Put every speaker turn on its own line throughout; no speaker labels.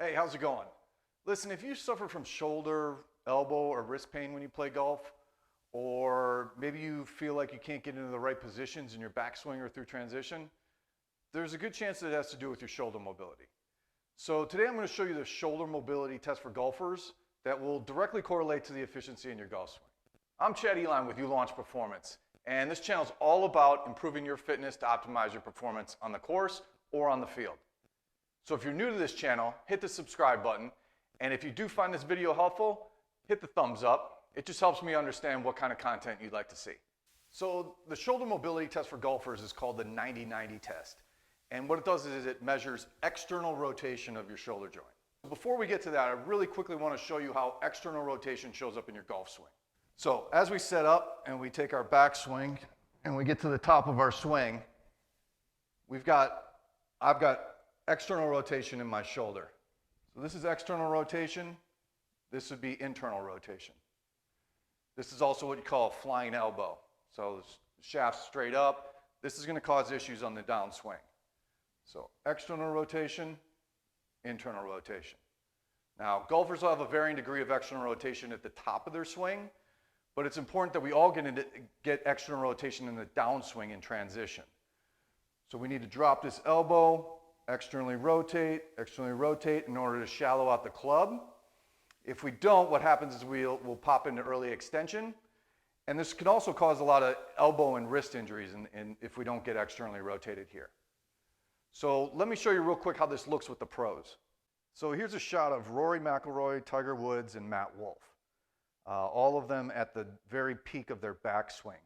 Hey, how's it going? Listen, if you suffer from shoulder, elbow, or wrist pain when you play golf, or maybe you feel like you can't get into the right positions in your backswing or through transition, there's a good chance that it has to do with your shoulder mobility. So today I'm going to show you the shoulder mobility test for golfers that will directly correlate to the efficiency in your golf swing. I'm Chad Eline with ULaunch Performance, and this channel is all about improving your fitness to optimize your performance on the course or on the field. So if you're new to this channel, hit the subscribe button, and if you do find this video helpful, hit the thumbs up. It just helps me understand what kind of content you'd like to see. So the shoulder mobility test for golfers is called the 90-90 test. And what it does is it measures external rotation of your shoulder joint. Before we get to that, I really quickly want to show you how external rotation shows up in your golf swing. So as we set up and we take our backswing and we get to the top of our swing, I've got external rotation in my shoulder. So this is external rotation. This would be internal rotation. This is also what you call a flying elbow. So the shaft's straight up. This is going to cause issues on the downswing. So external rotation, internal rotation. Now, golfers will have a varying degree of external rotation at the top of their swing, but it's important that we all get external rotation in the downswing in transition. So we need to drop this elbow, externally rotate in order to shallow out the club. If we don't, what happens is we'll pop into early extension, and this can also cause a lot of elbow and wrist injuries if we don't get externally rotated here. So let me show you real quick how this looks with the pros. So here's a shot of Rory McIlroy, Tiger Woods, and Matt Wolff. All of them at the very peak of their backswing.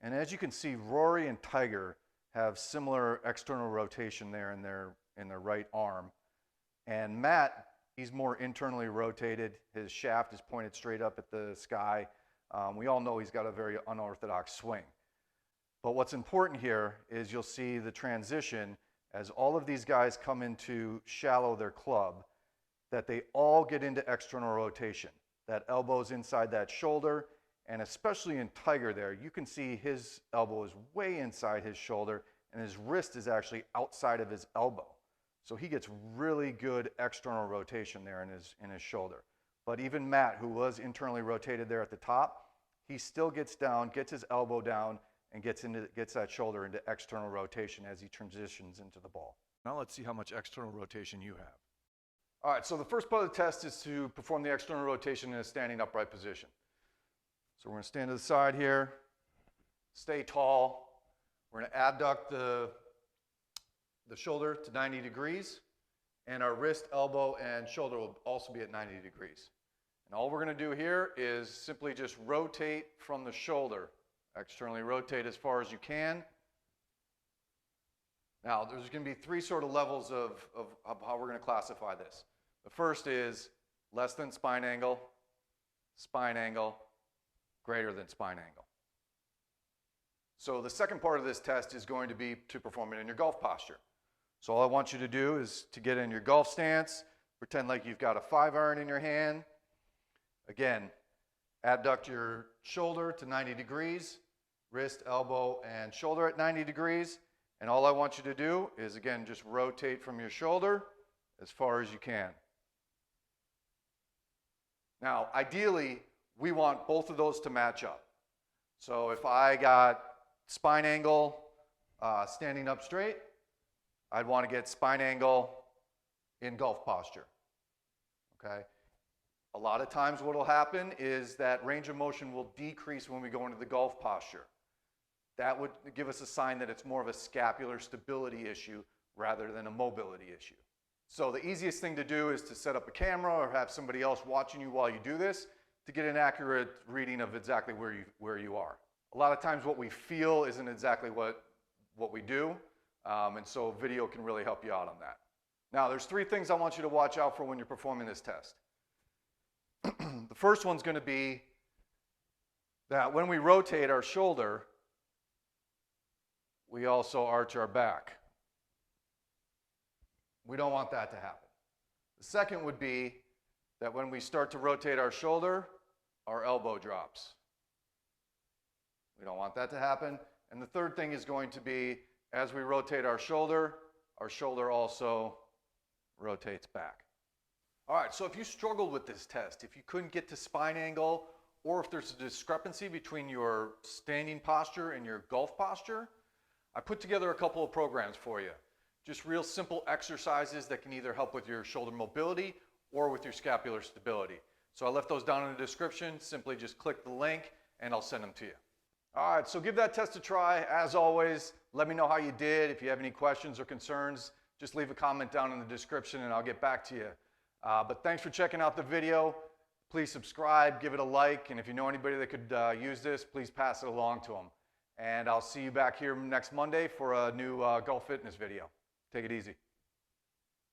And as you can see, Rory and Tiger have similar external rotation there in their right arm. And Matt, he's more internally rotated. His shaft is pointed straight up at the sky. We all know he's got a very unorthodox swing. But what's important here is you'll see the transition as all of these guys come into shallow their club, that they all get into external rotation. That elbow's inside that shoulder, and especially in Tiger there, you can see his elbow is way inside his shoulder, and his wrist is actually outside of his elbow. So he gets really good external rotation there in his shoulder. But even Matt, who was internally rotated there at the top, he still gets down, gets his elbow down, and gets that shoulder into external rotation as he transitions into the ball. Now let's see how much external rotation you have. All right, so the first part of the test is to perform the external rotation in a standing upright position. So we're going to stand to the side here, stay tall. We're going to abduct the shoulder to 90 degrees, and our wrist, elbow, and shoulder will also be at 90 degrees. And all we're going to do here is simply just rotate from the shoulder. Externally rotate as far as you can. Now, there's going to be three sort of levels of how we're going to classify this. The first is less than spine angle, greater than spine angle. So the second part of this test is going to be to perform it in your golf posture. So all I want you to do is to get in your golf stance, pretend like you've got a 5-iron in your hand. Again, abduct your shoulder to 90 degrees, wrist, elbow, and shoulder at 90 degrees. And all I want you to do is, again, just rotate from your shoulder as far as you can. Now, ideally, we want both of those to match up. So if I got spine angle standing up straight, I'd want to get spine angle in golf posture. Okay? A lot of times what will happen is that range of motion will decrease when we go into the golf posture. That would give us a sign that it's more of a scapular stability issue rather than a mobility issue. So the easiest thing to do is to set up a camera or have somebody else watching you while you do this to get an accurate reading of exactly where you are. A lot of times what we feel isn't exactly what we do, and so video can really help you out on that. Now, there's three things I want you to watch out for when you're performing this test. The first one's going to be that when we rotate our shoulder, we also arch our back. We don't want that to happen. The second would be that when we start to rotate our shoulder, our elbow drops. We don't want that to happen. And the third thing is going to be, as we rotate our shoulder also rotates back. All right, so if you struggled with this test, if you couldn't get to spine angle, or if there's a discrepancy between your standing posture and your golf posture, I put together a couple of programs for you. Just real simple exercises that can either help with your shoulder mobility or with your scapular stability. So I left those down in the description. Simply just click the link and I'll send them to you. All right, so give that test a try. As always, let me know how you did. If you have any questions or concerns, just leave a comment down in the description and I'll get back to you. But thanks for checking out the video. Please subscribe, give it a like, and if you know anybody that could use this, please pass it along to them. And I'll see you back here next Monday for a new golf fitness video. Take it easy.